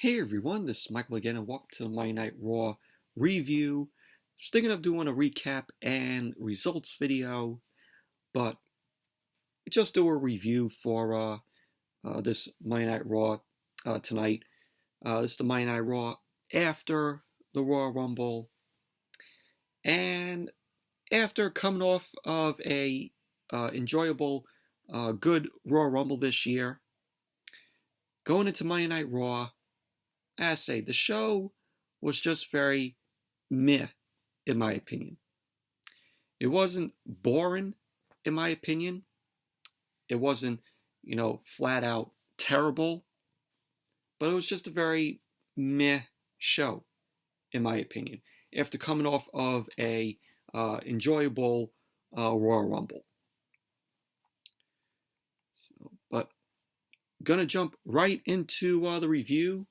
Hey everyone, this is Michael again, and welcome to the Monday Night Raw review. Just thinking of doing a recap and results video, but just do a review for this Monday Night Raw tonight. This is the Monday Night Raw after the Royal Rumble, and after coming off of a enjoyable, good Royal Rumble this year, going into Monday Night Raw. I say the show was just very meh, in my opinion. It wasn't boring, in my opinion. It wasn't, flat out terrible. But it was just a very meh show, in my opinion. After coming off of a enjoyable Royal Rumble. But gonna jump right into the review.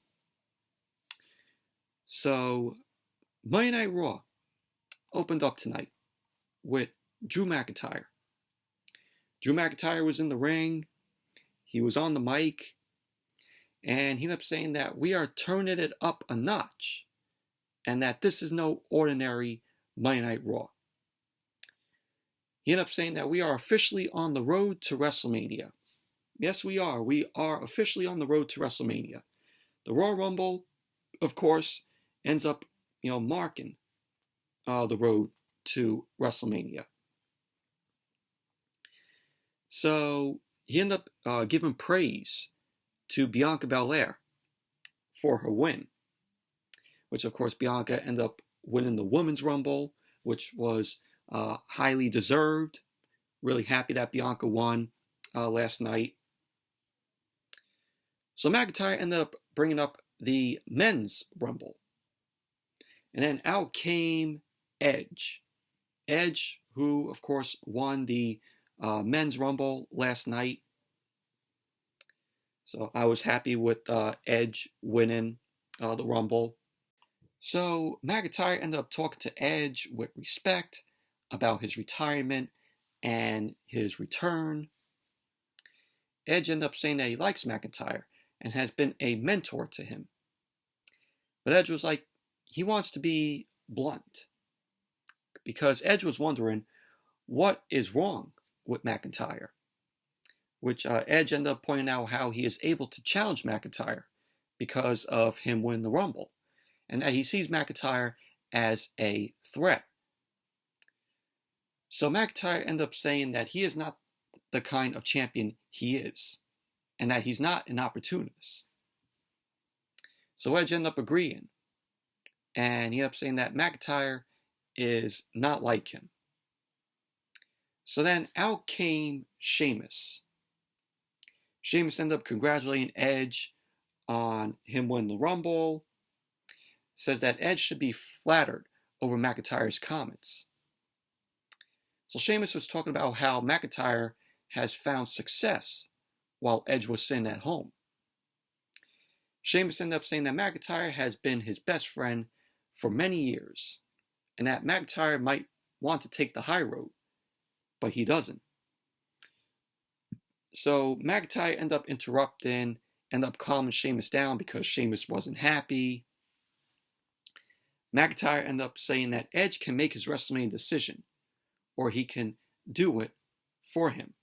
So, Monday Night Raw opened up tonight with Drew McIntyre. Drew McIntyre was in the ring. He was on the mic. And he ended up saying that we are turning it up a notch. And that this is no ordinary Monday Night Raw. He ended up saying that we are officially on the road to WrestleMania. Yes, we are. We are officially on the road to WrestleMania. The Royal Rumble, of course, ends up, marking the road to WrestleMania. So he ended up giving praise to Bianca Belair for her win, which of course Bianca ended up winning the Women's Rumble, which was highly deserved. Really happy that Bianca won last night. So McIntyre ended up bringing up the Men's Rumble. And then out came Edge. Edge, who, of course, won the Men's Rumble last night. So I was happy with Edge winning the Rumble. So McIntyre ended up talking to Edge with respect about his retirement and his return. Edge ended up saying that he likes McIntyre and has been a mentor to him. But Edge was like, he wants to be blunt. Because Edge was wondering what is wrong with McIntyre. Which Edge ended up pointing out how he is able to challenge McIntyre because of him winning the Rumble. And that he sees McIntyre as a threat. So McIntyre ended up saying that he is not the kind of champion he is. And that he's not an opportunist. So Edge ended up agreeing. And he ended up saying that McIntyre is not like him. So then out came Sheamus. Sheamus ended up congratulating Edge on him winning the Rumble. Says that Edge should be flattered over McIntyre's comments. So Sheamus was talking about how McIntyre has found success while Edge was sitting at home. Sheamus ended up saying that McIntyre has been his best friend for many years, and that McIntyre might want to take the high road, but he doesn't. So McIntyre ended up interrupting, ended up calming Sheamus down because Sheamus wasn't happy. McIntyre ended up saying that Edge can make his WrestleMania decision, or he can do it for him.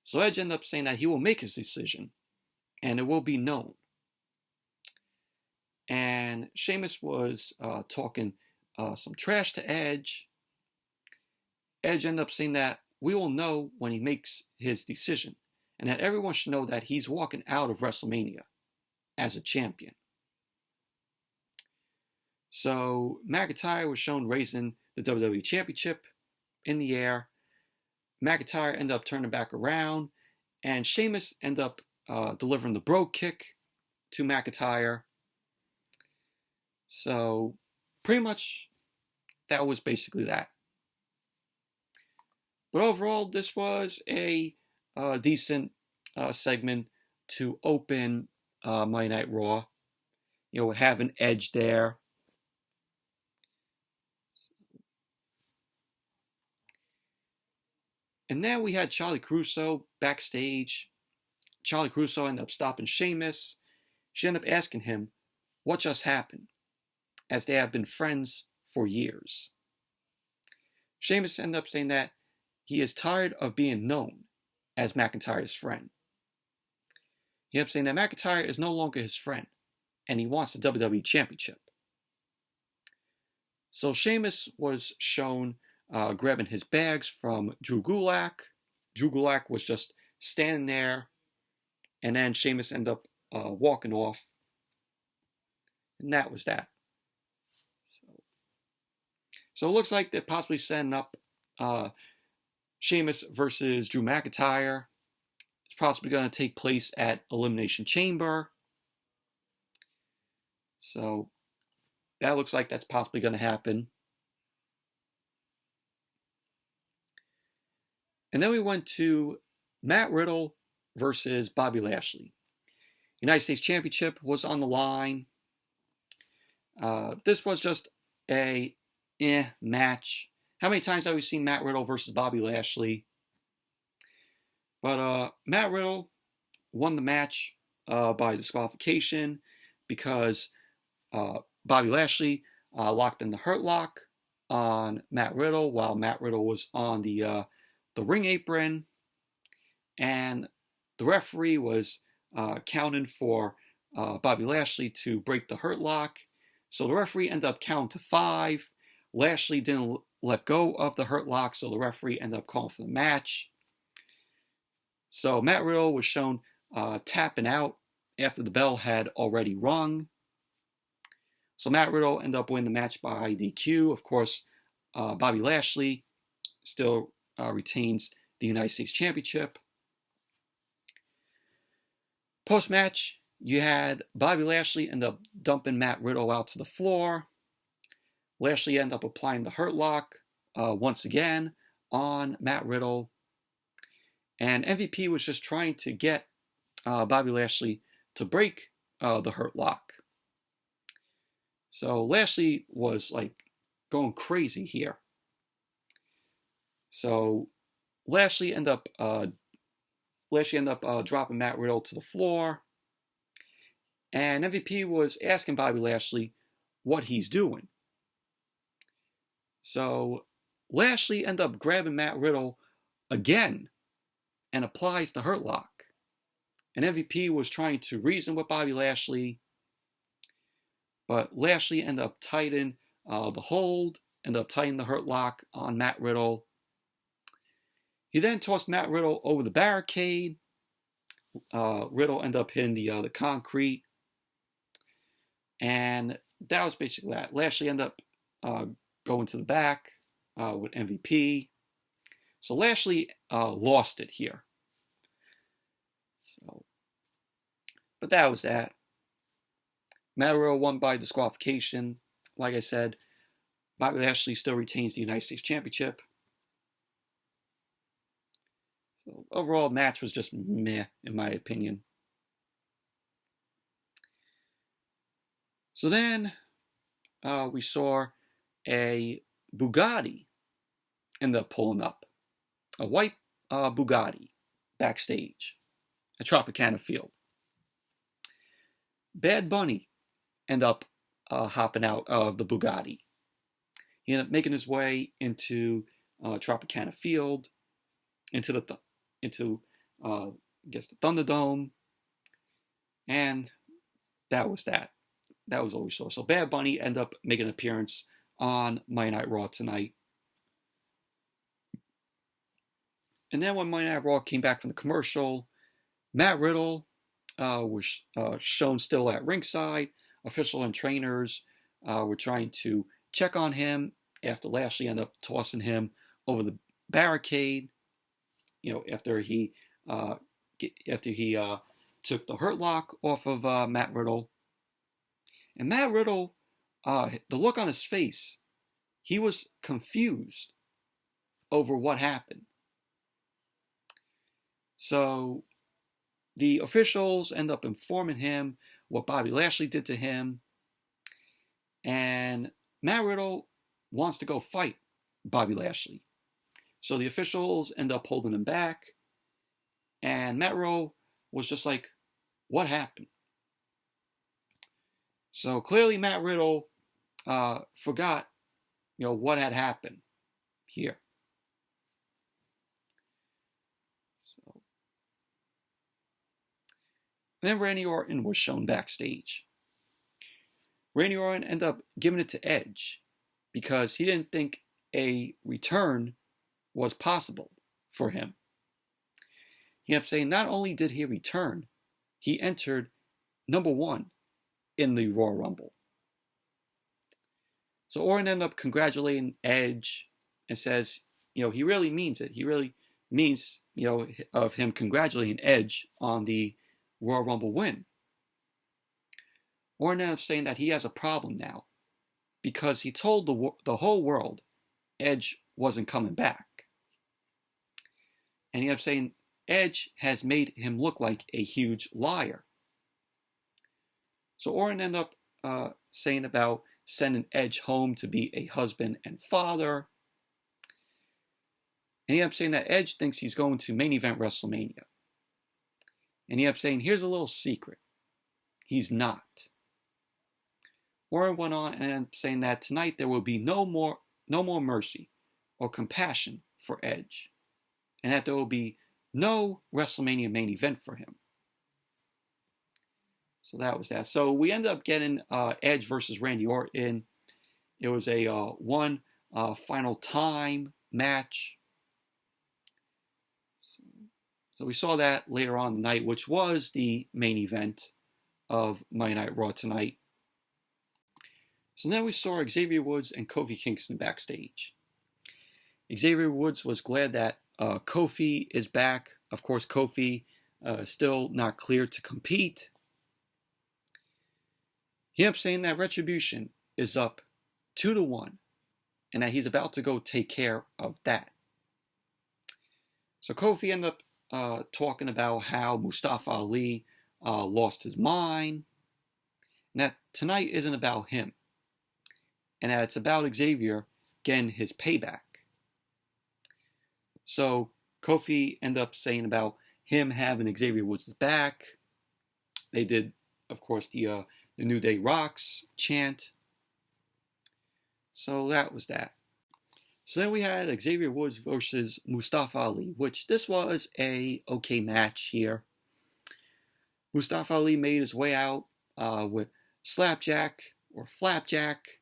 So Edge ended up saying that he will make his decision, and it will be known. And Sheamus was talking some trash to Edge. Edge ended up saying that we will know when he makes his decision, and that everyone should know that he's walking out of WrestleMania as a champion. So McIntyre was shown raising the WWE Championship in the air. McIntyre ended up turning back around, and Sheamus ended up delivering the Brogue Kick to McIntyre. So, pretty much, that was basically that. But overall, this was a decent segment to open Monday Night Raw. Having Edge there. And then we had Charlie Caruso backstage. Charlie Caruso ended up stopping Sheamus. she ended up asking him what just happened, as they have been friends for years. Sheamus ended up saying that he is tired of being known as McIntyre's friend. He ended up saying that McIntyre is no longer his friend, and he wants the WWE Championship. So Sheamus was shown grabbing his bags from Drew Gulak. Drew Gulak was just standing there, and then Sheamus ended up walking off. And that was that. So it looks like they're possibly setting up Sheamus versus Drew McIntyre. It's possibly going to take place at Elimination Chamber. So that looks like that's possibly going to happen. And then we went to Matt Riddle versus Bobby Lashley. United States Championship was on the line. This was just a match. How many times have we seen Matt Riddle versus Bobby Lashley? But Matt Riddle won the match by disqualification because Bobby Lashley locked in the Hurt Lock on Matt Riddle while Matt Riddle was on the ring apron, and the referee was counting for Bobby Lashley to break the Hurt Lock. So the referee ended up counting to 5. Lashley didn't let go of the Hurt Lock, so the referee ended up calling for the match. So Matt Riddle was shown tapping out after the bell had already rung. So Matt Riddle ended up winning the match by DQ. Of course, Bobby Lashley still retains the United States Championship. Post-match, you had Bobby Lashley end up dumping Matt Riddle out to the floor. Lashley ended up applying the Hurt Lock once again on Matt Riddle. And MVP was just trying to get Bobby Lashley to break the Hurt Lock. So Lashley was like going crazy here. So Lashley ended up dropping Matt Riddle to the floor. And MVP was asking Bobby Lashley what he's doing. So Lashley ended up grabbing Matt Riddle again and applies the Hurt Lock. And MVP was trying to reason with Bobby Lashley, but Lashley ended up tightening the hold, ended up tightening the Hurt Lock on Matt Riddle. He then tossed Matt Riddle over the barricade. Riddle ended up hitting the concrete. And that was basically that. Lashley ended up going to the back with MVP. So Lashley lost it here. But that was that. Matt Riddle won by disqualification. Like I said, Bobby Lashley still retains the United States Championship. So overall, the match was just meh, in my opinion. So then we saw a Bugatti end up pulling up. A white Bugatti backstage at Tropicana Field. Bad Bunny ended up hopping out of the Bugatti. He ended up making his way into Tropicana Field, into the Thunderdome, and that was that. That was all we saw. So Bad Bunny ended up making an appearance on Monday Night Raw tonight. And then when Monday Night Raw came back from the commercial, Matt Riddle was shown still at ringside. Officials and trainers were trying to check on him after Lashley ended up tossing him over the barricade. You know, after he took the Hurt Lock off of Matt Riddle. And Matt Riddle, the look on his face, he was confused over what happened. So the officials end up informing him what Bobby Lashley did to him. And Matt Riddle wants to go fight Bobby Lashley. So the officials end up holding him back. And Matt Riddle was just like, what happened? So clearly Matt Riddle forgot, what had happened here. So, then Randy Orton was shown backstage. Randy Orton ended up giving it to Edge because he didn't think a return was possible for him. He ended up saying not only did he return, he entered number 1 in the Royal Rumble. So Orton ended up congratulating Edge and says, he really means it. He really means, of him congratulating Edge on the Royal Rumble win. Orton ended up saying that he has a problem now because he told the whole world Edge wasn't coming back. And he ended up saying Edge has made him look like a huge liar. So Orton ended up saying about sending Edge home to be a husband and father. And he ended up saying that Edge thinks he's going to main event WrestleMania. And he ended up saying, here's a little secret. He's not. Orton went on and ended up saying that tonight there will be no more mercy or compassion for Edge. And that there will be no WrestleMania main event for him. So that was that. So we ended up getting Edge versus Randy Orton. It was a one final time match. So we saw that later on the night, which was the main event of Monday Night Raw tonight. So then we saw Xavier Woods and Kofi Kingston backstage. Xavier Woods was glad that Kofi is back. Of course, Kofi still not clear to compete. He ended up saying that Retribution is up 2-1 and that he's about to go take care of that. So Kofi ended up talking about how Mustafa Ali lost his mind and that tonight isn't about him and that it's about Xavier getting his payback. So Kofi ended up saying about him having Xavier Woods' back. They did, of course, the New Day Rocks chant. So that was that. So then we had Xavier Woods versus Mustafa Ali, which this was a okay match here. Mustafa Ali made his way out with slapjack or flapjack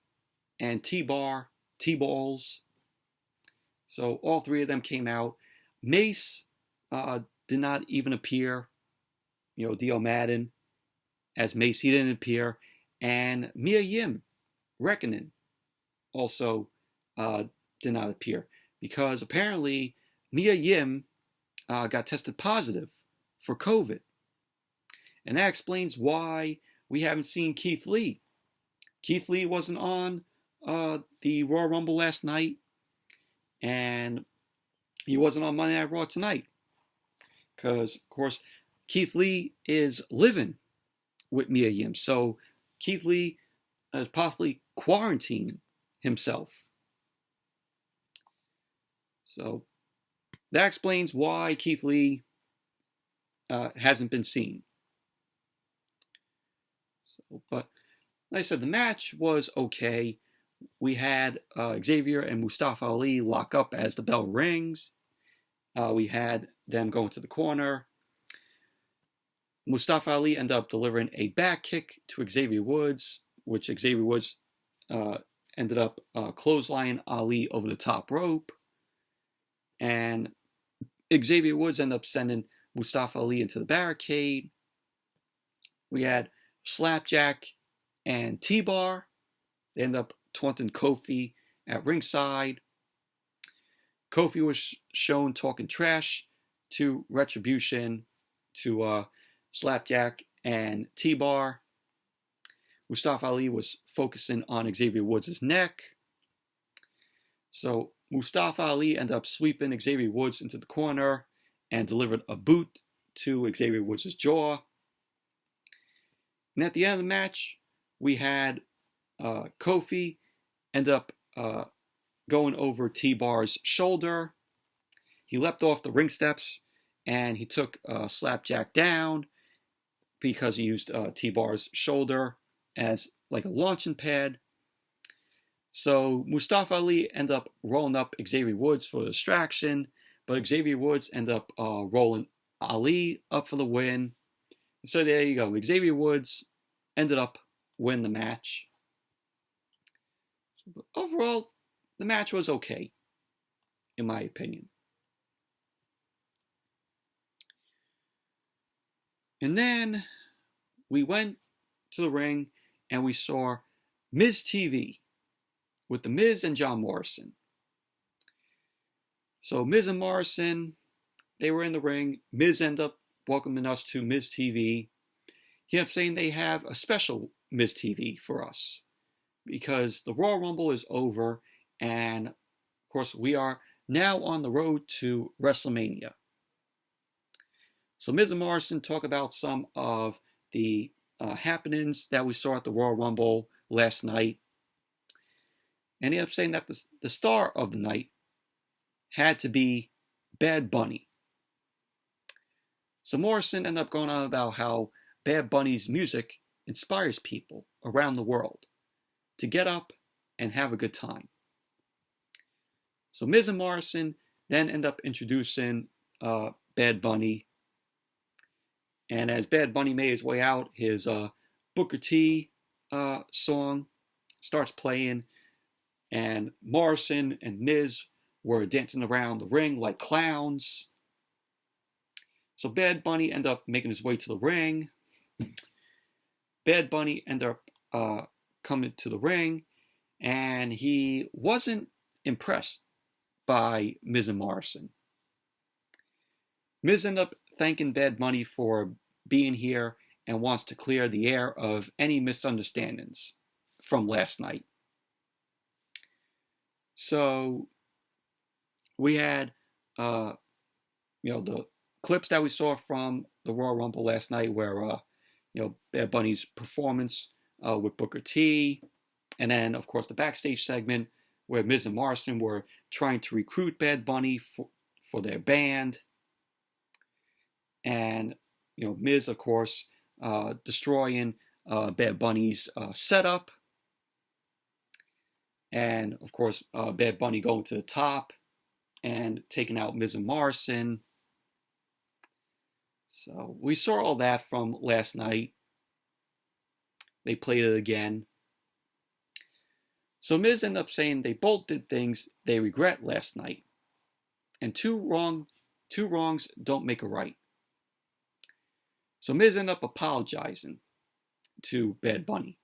and T-bar, T-balls. So all three of them came out. Mace did not even appear. Dio Madden as Mace, he didn't appear. And Mia Yim, Reckoning, also did not appear. Because apparently Mia Yim got tested positive for COVID. And that explains why we haven't seen Keith Lee. Keith Lee wasn't on the Royal Rumble last night. And he wasn't on Monday Night Raw tonight. Because, of course, Keith Lee is living with Mia Yim. So Keith Lee is possibly quarantining himself. So that explains why Keith Lee hasn't been seen. So, but like I said, the match was okay. We had Xavier and Mustafa Ali lock up as the bell rings. We had them go into the corner. Mustafa Ali ended up delivering a back kick to Xavier Woods, which Xavier Woods ended up clotheslining Ali over the top rope. And Xavier Woods ended up sending Mustafa Ali into the barricade. We had slapjack and T-bar. They ended up taunting Kofi at ringside. Kofi was shown talking trash to Retribution, to Slapjack and T-bar. Mustafa Ali was focusing on Xavier Woods' neck. So Mustafa Ali ended up sweeping Xavier Woods into the corner and delivered a boot to Xavier Woods' jaw. And at the end of the match, we had Kofi end up going over T-bar's shoulder. He leapt off the ring steps and he took Slapjack down because he used T-bar's shoulder as like a launching pad. So Mustafa Ali ended up rolling up Xavier Woods for the distraction, but Xavier Woods ended up rolling Ali up for the win. So there you go. Xavier Woods ended up winning the match. But overall, the match was okay, in my opinion. And then we went to the ring and we saw Miz TV with The Miz and John Morrison. So Miz and Morrison, they were in the ring. Miz ended up welcoming us to Miz TV. He kept saying they have a special Miz TV for us because the Royal Rumble is over, and of course we are now on the road to WrestleMania. So Miz and Morrison talk about some of the happenings that we saw at the Royal Rumble last night. And he ended up saying that the star of the night had to be Bad Bunny. So Morrison ended up going on about how Bad Bunny's music inspires people around the world to get up and have a good time. So Miz and Morrison then end up introducing Bad Bunny. And as Bad Bunny made his way out, his Booker T song starts playing, and Morrison and Miz were dancing around the ring like clowns. So Bad Bunny ended up making his way to the ring. Bad Bunny ended up coming to the ring, and he wasn't impressed by Miz and Morrison. Miz ended up thanking Bad Bunny for being here and wants to clear the air of any misunderstandings from last night. So we had, the clips that we saw from the Royal Rumble last night, where Bad Bunny's performance with Booker T, and then of course the backstage segment where Miz and Morrison were trying to recruit Bad Bunny for their band, and Miz of course destroying Bad Bunny's setup. And of course, Bad Bunny going to the top and taking out Miz and Morrison. So we saw all that from last night. They played it again. So Miz ended up saying they both did things they regret last night. And two wrongs don't make a right. So Miz ended up apologizing to Bad Bunny.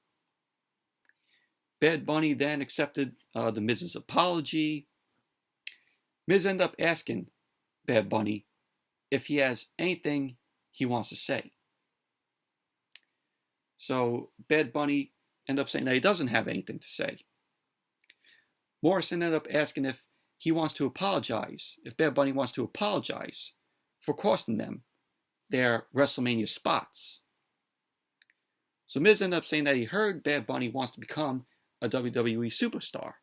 Bad Bunny then accepted the Miz's apology. Miz ended up asking Bad Bunny if he has anything he wants to say. So Bad Bunny ended up saying that he doesn't have anything to say. Morrison ended up asking if he wants to apologize, if Bad Bunny wants to apologize for costing them their WrestleMania spots. So Miz ended up saying that he heard Bad Bunny wants to become a WWE superstar,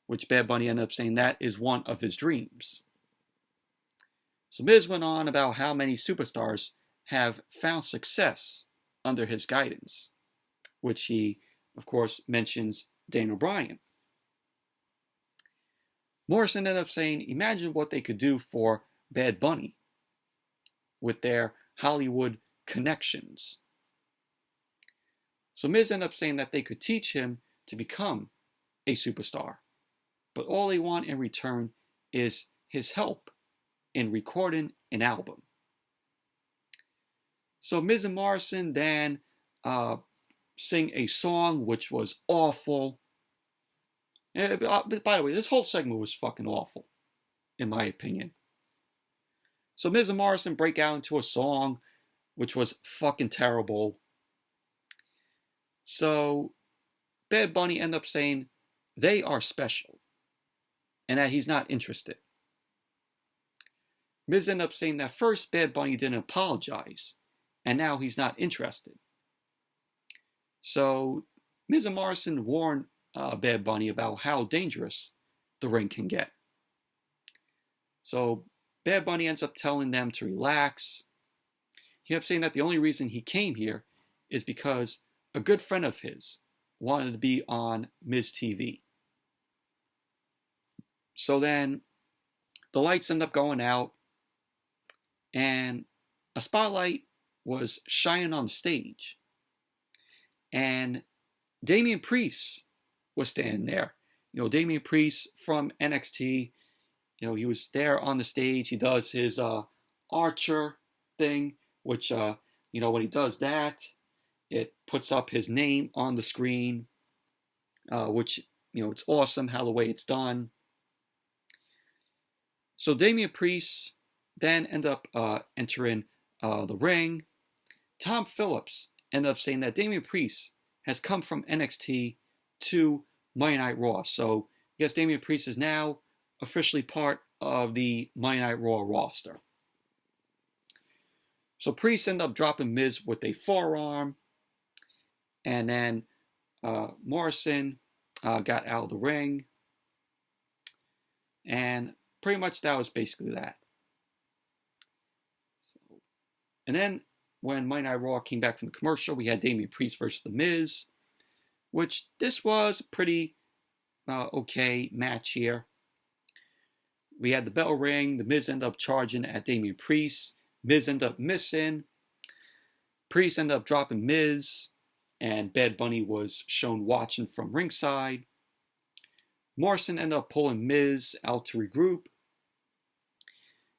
which Bad Bunny ended up saying that is one of his dreams. So Miz went on about how many superstars have found success under his guidance, which he, of course, mentions Daniel Bryan. Morrison ended up saying, imagine what they could do for Bad Bunny with their Hollywood connections. So Miz ended up saying that they could teach him to become a superstar, but all they want in return is his help in recording an album. So Miz and Morrison then sing a song which was awful. And, by the way, this whole segment was fucking awful, in my opinion. So Miz and Morrison break out into a song which was fucking terrible. So Bad Bunny ended up saying they are special and that he's not interested. Miz ended up saying that first Bad Bunny didn't apologize and now he's not interested. So Miz and Morrison warned Bad Bunny about how dangerous the ring can get. So Bad Bunny ends up telling them to relax. He kept saying that the only reason he came here is because a good friend of his wanted to be on Miz TV. So then the lights end up going out, and a spotlight was shining on the stage. And Damian Priest was standing there. Damian Priest from NXT, he was there on the stage. He does his Archer thing, which, when he does that, it puts up his name on the screen, which, it's awesome how the way it's done. So Damian Priest then end up entering the ring. Tom Phillips ended up saying that Damian Priest has come from NXT to Monday Night Raw. So I guess Damian Priest is now officially part of the Monday Night Raw roster. So Priest ended up dropping Miz with a forearm. And then Morrison got out of the ring. And pretty much that was basically that. And then when Monday Night Raw came back from the commercial, we had Damian Priest versus The Miz, which this was a pretty okay match here. We had the bell ring. The Miz ended up charging at Damian Priest. Miz ended up missing. Priest ended up dropping Miz, and Bad Bunny was shown watching from ringside. Morrison ended up pulling Miz out to regroup.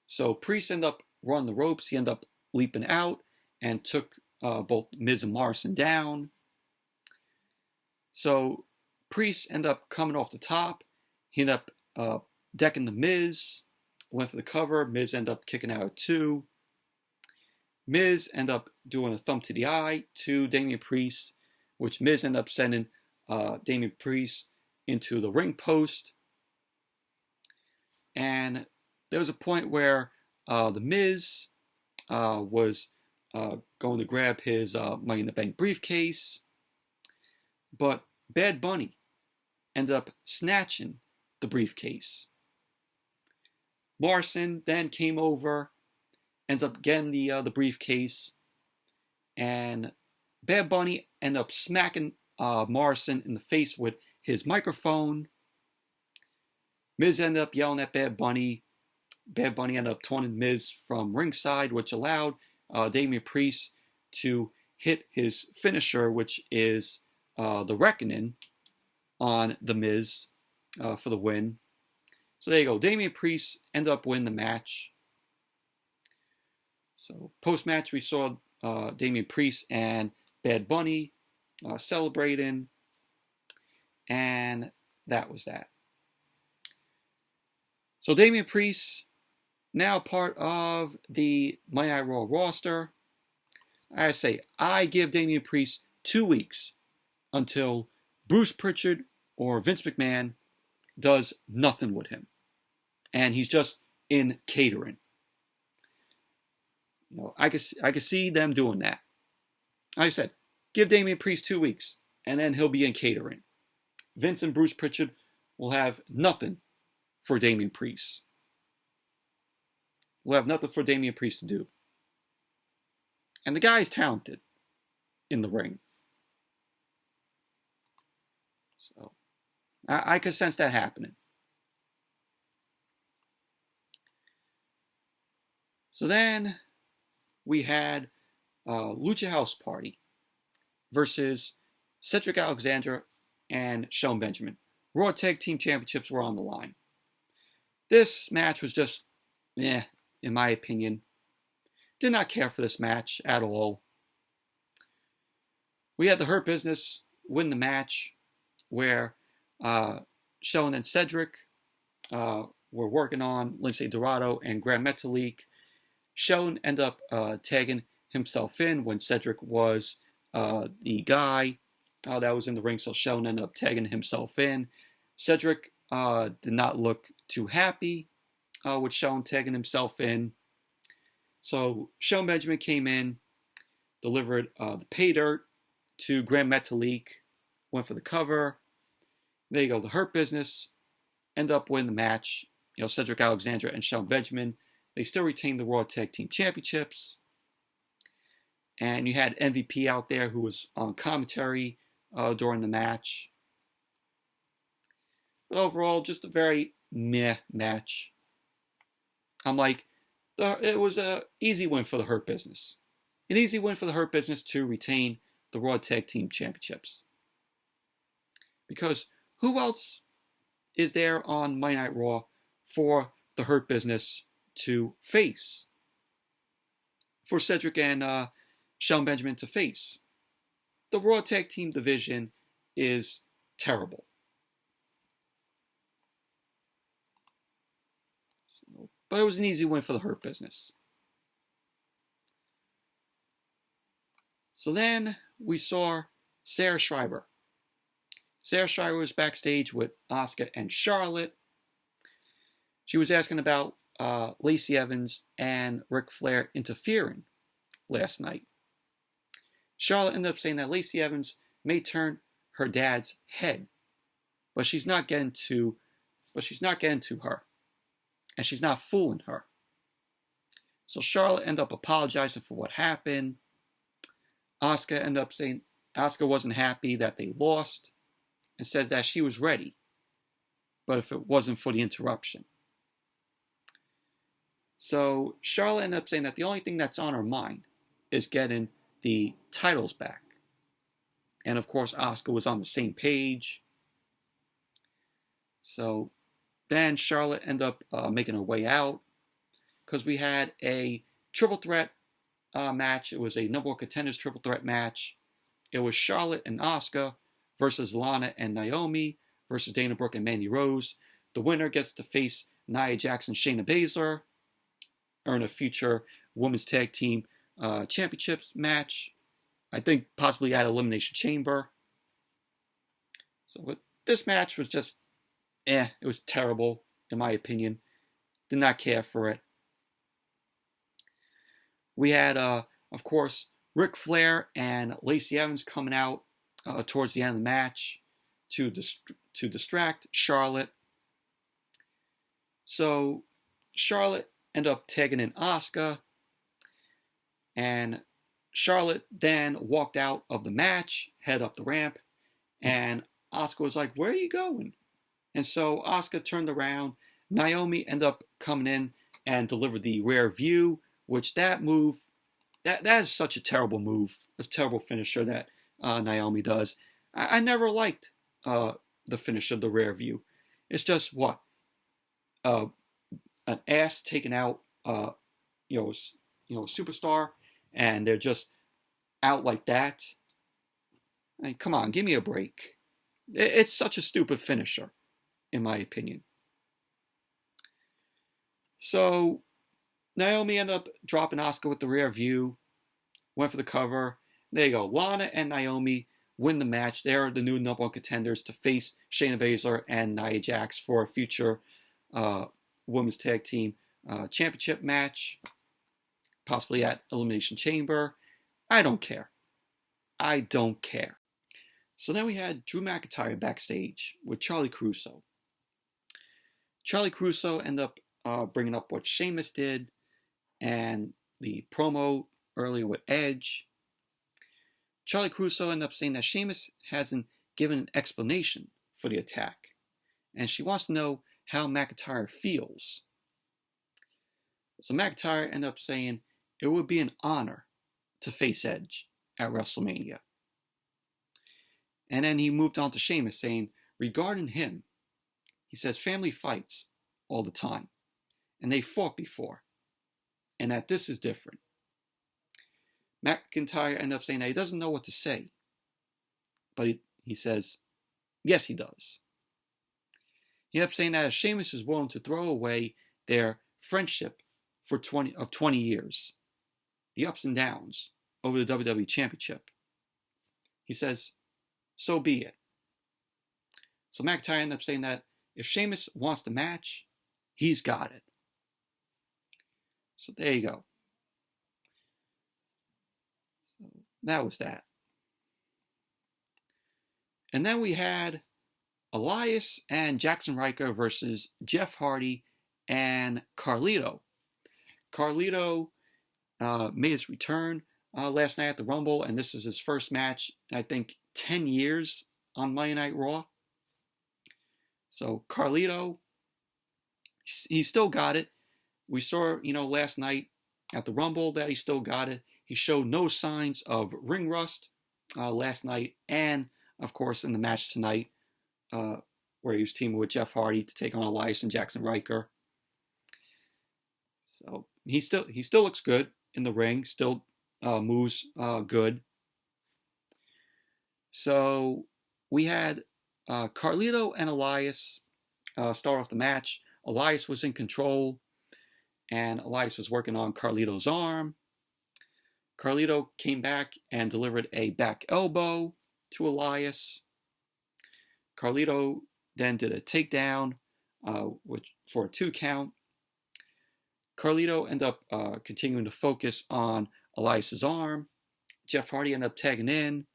So Priest ended up running the ropes. He ended up leaping out and took both Miz and Morrison down. So Priest ended up coming off the top. He ended up decking the Miz. Went for the cover. Miz ended up kicking out at 2. Miz ended up doing a thumb to the eye to Damian Priest, which Miz ended up sending Damian Priest into the ring post. And there was a point where the Miz was going to grab his Money in the Bank briefcase, but Bad Bunny ended up snatching the briefcase. Morrison then came over, ends up getting the briefcase, and Bad Bunny ended up smacking Morrison in the face with his microphone. Miz ended up yelling at Bad Bunny. Bad Bunny ended up taunting Miz from ringside, which allowed Damian Priest to hit his finisher, which is the Reckoning, on the Miz for the win. So there you go. Damian Priest ended up winning the match. So post-match, we saw Damian Priest and Bad Bunny celebrating, and that was that. So Damian Priest, now part of the Monday Night Raw roster. I give Damian Priest 2 weeks until Bruce Pritchard or Vince McMahon does nothing with him. And he's just in catering. I could see them doing that. Like I said, give Damian Priest 2 weeks, and then he'll be in catering. Vince and Bruce Pritchard will have nothing for Damian Priest. We'll have nothing for Damian Priest to do. And the guy is talented in the ring. So I could sense that happening. So then we had Lucha House Party versus Cedric Alexander and Shelton Benjamin. Raw Tag Team Championships were on the line. This match was just, in my opinion. Did not care for this match at all. We had the Hurt Business win the match, where Shelton and Cedric were working on Lindsay Dorado and Grand Metalik. Shelton ended up tagging himself in when Cedric was the guy that was in the ring, so Shelton ended up tagging himself in. Cedric did not look too happy with Shelton tagging himself in. So Shelton Benjamin came in, delivered the pay dirt to Grand Metalik, went for the cover. There you go. The Hurt Business end up winning the match. Cedric Alexander and Shelton Benjamin. They still retain the Raw Tag Team Championships. And you had MVP out there who was on commentary during the match. But overall, just a very meh match. I'm like, it was an easy win for the Hurt Business. An easy win for the Hurt Business to retain the Raw Tag Team Championships. Because who else is there on Monday Night Raw for the Hurt Business to face? For Cedric and Shelton Benjamin to face? The Raw Tag Team division is terrible. But it was an easy win for the Hurt Business. So then we saw Sarah Schreiber. Sarah Schreiber was backstage with Asuka and Charlotte. She was asking about Lacey Evans and Ric Flair interfering last night. Charlotte ended up saying that Lacey Evans may turn her dad's head, but she's not getting to her. And she's not fooling her. So Charlotte ended up apologizing for what happened. Asuka ended up saying Asuka wasn't happy that they lost and says that she was ready, but if it wasn't for the interruption. So Charlotte ended up saying that the only thing that's on her mind is getting the titles back. And of course, Asuka was on the same page. So then Charlotte ended up making her way out because we had a triple threat match. It was a number one contenders triple threat match. It was Charlotte and Asuka versus Lana and Naomi versus Dana Brooke and Mandy Rose. The winner gets to face Nia Jaxson, Shayna Baszler, earn a future Women's Tag Team Championships match. I think possibly at Elimination Chamber. So this match was just it was terrible, in my opinion. Did not care for it. We had, of course, Ric Flair and Lacey Evans coming out towards the end of the match to distract Charlotte. So Charlotte ended up tagging in Asuka, and Charlotte then walked out of the match, head up the ramp, and Asuka was like, "Where are you going?" And so Asuka turned around. Naomi ended up coming in and delivered the rear view, which that move, that is such a terrible move. It's a terrible finisher that Naomi does. I never liked the finish of the rear view. It's just what? An ass taking out, a superstar, and they're just out like that. I mean, come on, give me a break. It's such a stupid finisher, in my opinion. So Naomi ended up dropping Asuka with the rear view, went for the cover. There you go. Lana and Naomi win the match. They're the new number one contenders to face Shayna Baszler and Nia Jax for a future Women's Tag Team Championship match, possibly at Elimination Chamber. I don't care. I don't care. So then we had Drew McIntyre backstage with Charlie Caruso. Charlie Caruso ended up bringing up what Sheamus did and the promo earlier with Edge. Charlie Caruso ended up saying that Sheamus hasn't given an explanation for the attack, and she wants to know how McIntyre feels. So McIntyre ended up saying it would be an honor to face Edge at WrestleMania. And then he moved on to Sheamus saying, regarding him, he says family fights all the time, and they fought before, and that this is different. McIntyre ended up saying that he doesn't know what to say, but he says, yes, he does. He ended up saying that if Sheamus is willing to throw away their friendship for 20 years, the ups and downs over the WWE Championship, he says, so be it. So McIntyre ended up saying that if Sheamus wants the match, he's got it. So there you go. That was that. And then we had Elias and Jaxson Ryker versus Jeff Hardy and Carlito. Carlito made his return last night at the Rumble, and this is his first match, I think, 10 years on Monday Night Raw. So Carlito, he still got it. We saw, last night at the Rumble that he still got it. He showed no signs of ring rust last night, and of course in the match tonight, where he was teaming with Jeff Hardy to take on Elias and Jaxson Ryker. So he still looks good in the ring. Still moves good. So we had Carlito and Elias start off the match. Elias was in control, and Elias was working on Carlito's arm. Carlito came back and delivered a back elbow to Elias. Carlito then did a takedown for a 2 count. Carlito ended up continuing to focus on Elias' arm. Jeff Hardy ended up tagging in,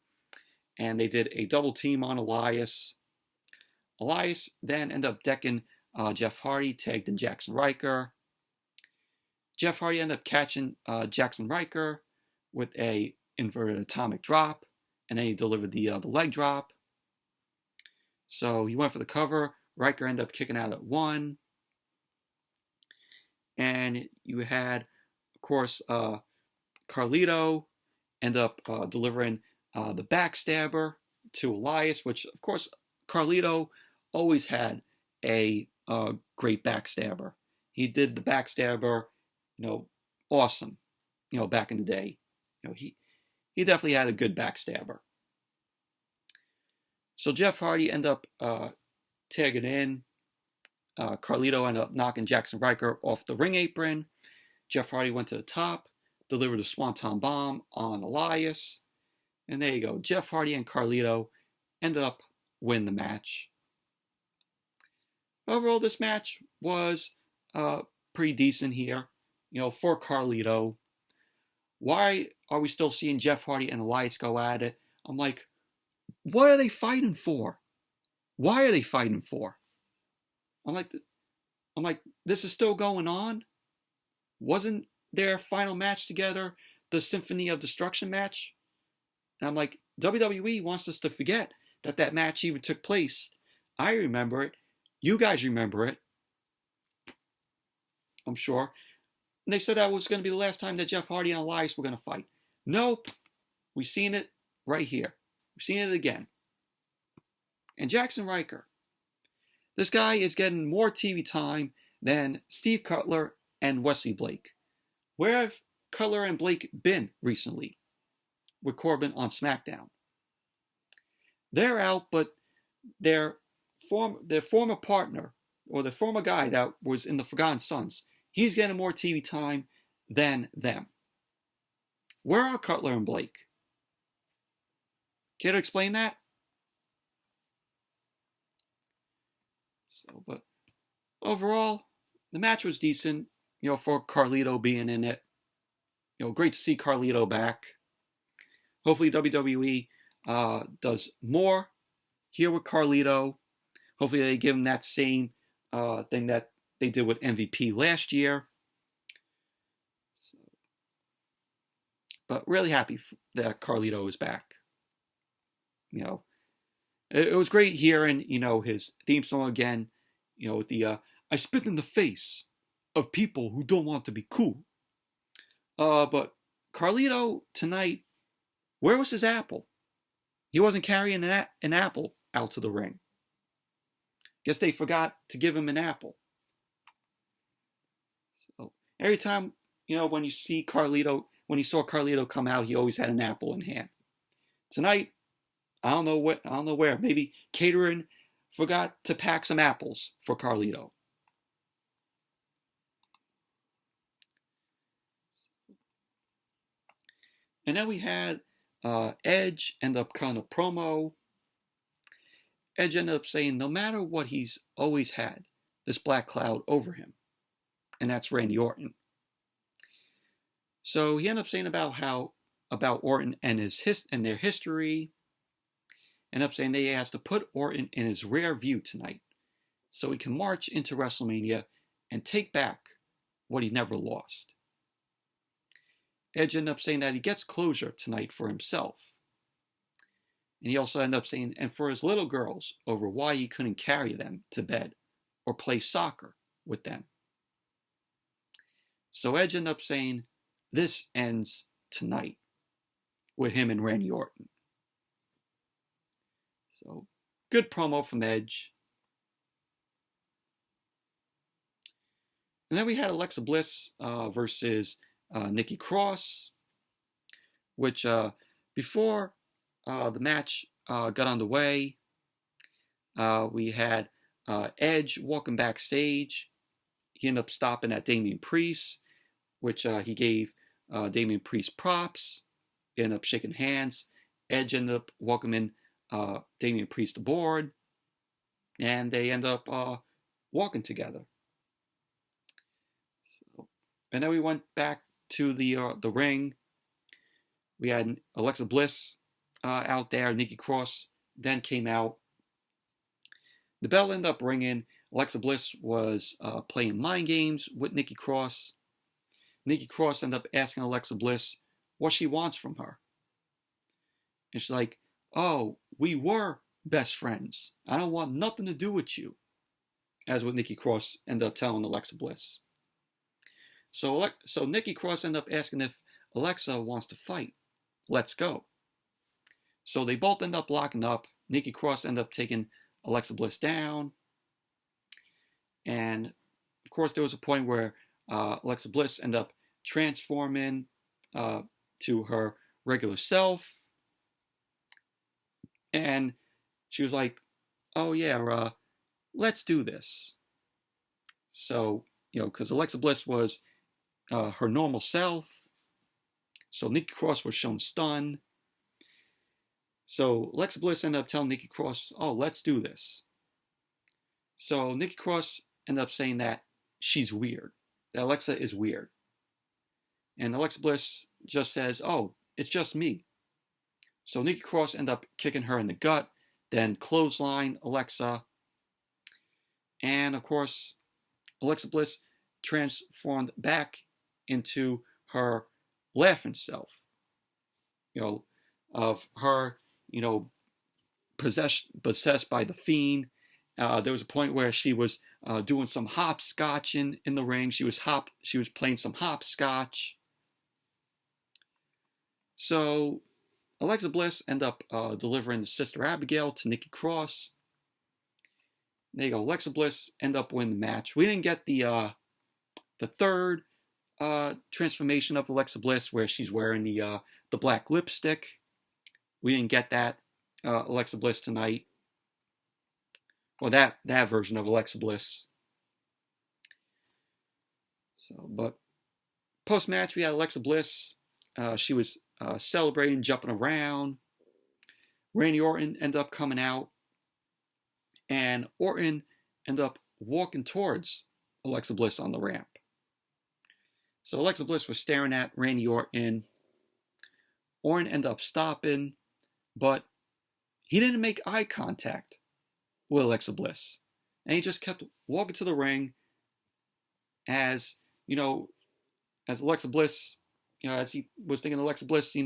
and they did a double team on Elias. Elias then ended up decking Jeff Hardy, tagged in Jaxson Ryker. Jeff Hardy ended up catching Jaxson Ryker with a inverted atomic drop, and then he delivered the leg drop. So he went for the cover. Ryker ended up kicking out at 1. And you had, of course, Carlito end up delivering the backstabber to Elias, which, of course, Carlito always had a great backstabber. He did the backstabber, awesome, back in the day. He definitely had a good backstabber. So Jeff Hardy ended up tagging in. Carlito ended up knocking Jaxson Ryker off the ring apron. Jeff Hardy went to the top, delivered a Swanton Bomb on Elias. And there you go. Jeff Hardy and Carlito ended up winning the match. Overall, this match was pretty decent here, for Carlito. Why are we still seeing Jeff Hardy and Elias go at it? I'm like, what are they fighting for? Why are they fighting for? I'm like, this is still going on? Wasn't their final match together the Symphony of Destruction match? And I'm like, WWE wants us to forget that match even took place. I remember it. You guys remember it. I'm sure. And they said that was going to be the last time that Jeff Hardy and Elias were going to fight. Nope. We've seen it right here. We've seen it again. And Jaxson Ryker. This guy is getting more TV time than Steve Cutler and Wesley Blake. Where have Cutler and Blake been recently with Corbin on SmackDown? They're out, but their former partner, or the former guy that was in the Forgotten Sons, he's getting more TV time than them. Where are Cutler and Blake? Care to explain that? But overall, the match was decent, for Carlito being in it. Great to see Carlito back. Hopefully WWE does more here with Carlito. Hopefully they give him that same thing that they did with MVP last year. But really happy that Carlito is back. It was great hearing, his theme song again. With the, I spit in the face of people who don't want to be cool. But Carlito tonight, where was his apple? He wasn't carrying an apple out to the ring. Guess they forgot to give him an apple. So every time, when you saw Carlito come out, he always had an apple in hand. Tonight, I don't know where. Maybe catering forgot to pack some apples for Carlito. And then we had Edge end up cutting a promo. Edge ended up saying no matter what, he's always had this black cloud over him. And that's Randy Orton. So he ended up saying about Orton and their history. Ended up saying that he has to put Orton in his rear view tonight so he can march into WrestleMania and take back what he never lost. Edge ended up saying that he gets closure tonight for himself. And he also ended up saying, and for his little girls, over why he couldn't carry them to bed or play soccer with them. So Edge ended up saying, this ends tonight with him and Randy Orton. So, good promo from Edge. And then we had Alexa Bliss versus Nikki Cross, which before the match got underway, we had Edge walking backstage. He ended up stopping at Damian Priest, which he gave Damian Priest props. They ended up shaking hands. Edge ended up welcoming Damian Priest aboard, and they end up walking together. And then we went back to the ring. We had Alexa Bliss out there. Nikki Cross then came out. The bell ended up ringing. Alexa Bliss was playing mind games with Nikki Cross. Nikki Cross ended up asking Alexa Bliss what she wants from her. And she's like, oh, we were best friends. I don't want nothing to do with you. As what Nikki Cross ended up telling Alexa Bliss. So Nikki Cross ended up asking if Alexa wants to fight. Let's go. So they both end up locking up. Nikki Cross ended up taking Alexa Bliss down. And, of course, there was a point where Alexa Bliss ended up transforming to her regular self. And she was like, oh, yeah, let's do this. So, because Alexa Bliss was her normal self. So Nikki Cross was shown stunned. So Alexa Bliss ended up telling Nikki Cross, oh, let's do this. So Nikki Cross ended up saying that she's weird. That Alexa is weird. And Alexa Bliss just says, oh, it's just me. So Nikki Cross ended up kicking her in the gut, then clothesline Alexa. And of course, Alexa Bliss transformed back into her laughing self. Of her, possessed by the fiend. There was a point where she was doing some hopscotch in the ring. She was playing some hopscotch. So Alexa Bliss ended up delivering Sister Abigail to Nikki Cross. There you go. Alexa Bliss ended up winning the match. We didn't get the third transformation of Alexa Bliss where she's wearing the black lipstick. We didn't get that Alexa Bliss tonight. Well, that version of Alexa Bliss. So, but post-match, we had Alexa Bliss. She was celebrating, jumping around. Randy Orton ended up coming out. And Orton ended up walking towards Alexa Bliss on the ramp. So Alexa Bliss was staring at Randy Orton. Orton ended up stopping, but he didn't make eye contact with Alexa Bliss. And he just kept walking to the ring as Alexa Bliss, as he was thinking Alexa Bliss,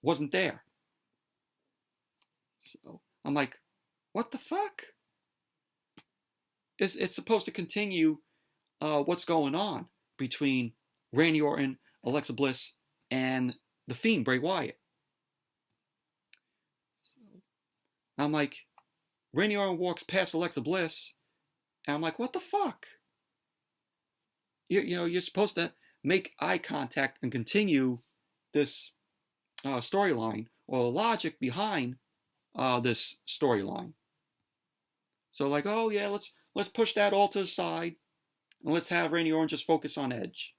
wasn't there. So I'm like, what the fuck? It's supposed to continue what's going on between Randy Orton, Alexa Bliss, and the Fiend, Bray Wyatt. So I'm like, Randy Orton walks past Alexa Bliss, and I'm like, what the fuck? You're supposed to make eye contact and continue this storyline, or the logic behind this storyline. So like, oh yeah, let's push that all to the side, and let's have Randy Orton just focus on Edge.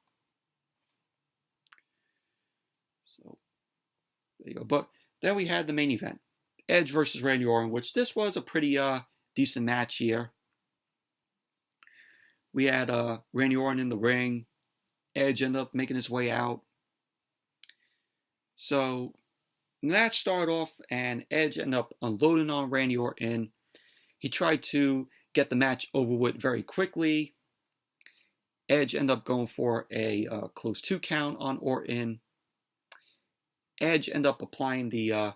So there you go. But then we had the main event, Edge versus Randy Orton, which this was a pretty decent match here. We had Randy Orton in the ring. Edge ended up making his way out. So the match started off, and Edge ended up unloading on Randy Orton. He tried to get the match over with very quickly. Edge ended up going for a close 2 count on Orton. Edge ended up applying the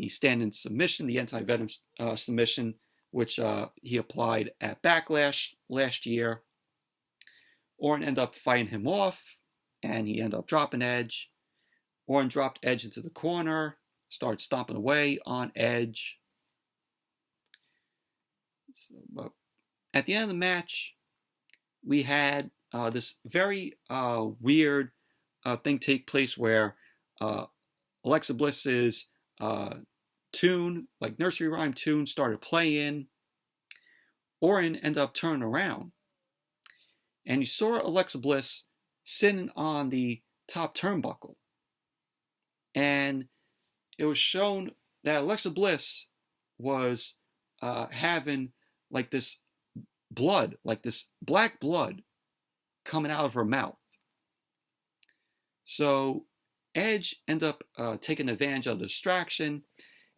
stand-in submission, the anti-venom submission, which he applied at Backlash last year. Orton ended up fighting him off, and he ended up dropping Edge. Orton dropped Edge into the corner, started stomping away on Edge. But at the end of the match, we had this very weird thing take place where Alexa Bliss's tune, like nursery rhyme tune, started playing. Orton ended up turning around, and he saw Alexa Bliss sitting on the top turnbuckle. And it was shown that Alexa Bliss was having like this blood, like this black blood coming out of her mouth. So Edge ended up taking advantage of the distraction,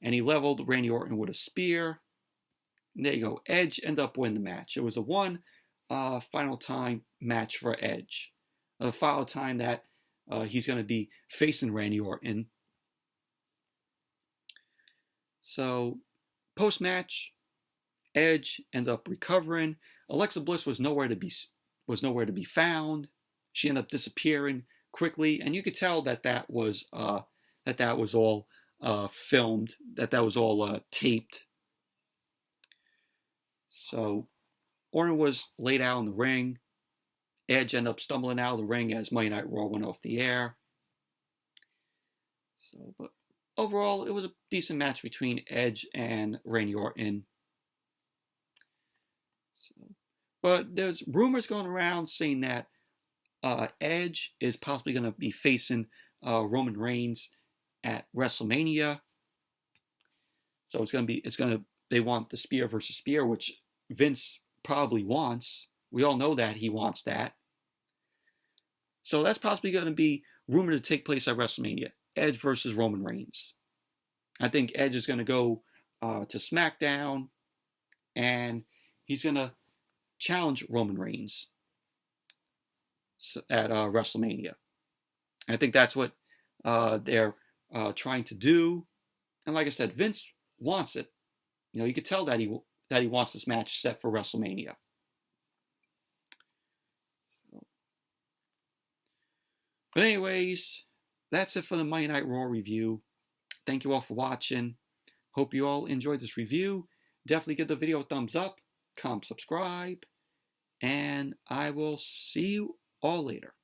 and he leveled Randy Orton with a spear. And there you go. Edge ended up winning the match. It was a one final time match for Edge. The final time that he's going to be facing Randy Orton. So post-match, Edge ended up recovering. Alexa Bliss was nowhere to be found. She ended up disappearing quickly, and you could tell that was all filmed, that was all taped. So Orton was laid out in the ring. Edge ended up stumbling out of the ring as Monday Night Raw went off the air. So, but overall, it was a decent match between Edge and Randy Orton. So, but there's rumors going around saying that Edge is possibly going to be facing Roman Reigns at WrestleMania. So they want the spear versus spear, which Vince probably wants. We all know that he wants that. So that's possibly going to be rumored to take place at WrestleMania. Edge versus Roman Reigns. I think Edge is going to go to SmackDown, and he's going to challenge Roman Reigns at WrestleMania. I think that's what they're trying to do. And like I said, Vince wants it. You know, you could tell that he wants this match set for WrestleMania. But anyways, that's it for the Monday Night Raw review. Thank you all for watching. Hope you all enjoyed this review. Definitely give the video a thumbs up, comment, subscribe, and I will see you all later.